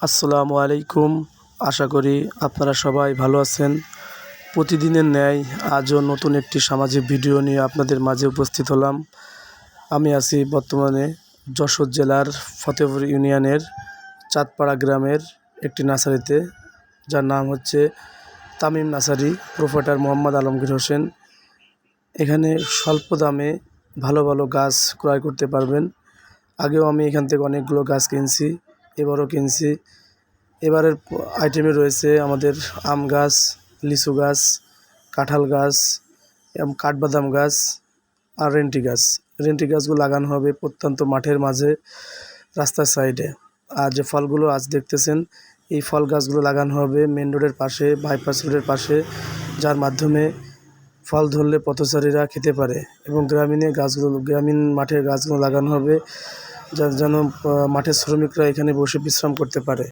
আসসালামু আলাইকুম। আশা করি আপনারা সবাই ভালো আছেন। প্রতিদিনের ন্যায় আজও নতুন একটি সামাজিক ভিডিও নিয়ে আপনাদের মাঝে উপস্থিত হলাম। আমি আছি বর্তমানে যশোর জেলার ফতেপুর ইউনিয়নের চাঁদপাড়া গ্রামের একটি নার্সারিতে, যার নাম হচ্ছে তামিম নার্সারি, প্রোপাইটার মোহাম্মদ আলমগীর হোসেন। এখানে স্বল্প দামে ভালো ভালো গাছ ক্রয় করতে পারবেন। আগেও আমি এখান থেকে অনেকগুলো গাছ কিনছি, এবারও কিনছি। এবারের আইটেমে রয়েছে আমাদের আম গাছ, লিচু গাছ, কাঁঠাল গাছ এবং কাঠবাদাম গাছ আর রেন্টি গাছ। রেন্টি গাছগুলো লাগানো হবে প্রত্যন্ত মাঠের মাঝে, রাস্তার সাইডে। আর যে ফলগুলো আজ দেখতেছেন, এই ফল গাছগুলো লাগানো হবে মেন রোডের পাশে, বাইপাস রোডের পাশে, যার মাধ্যমে ফল ধরলে পথচারীরা খেতে পারে। এবং গ্রামীণ মাঠের গাছগুলো লাগানো হবে যেন মাঠের শ্রমিকরা এখানে বসে বিশ্রাম করতে পারে।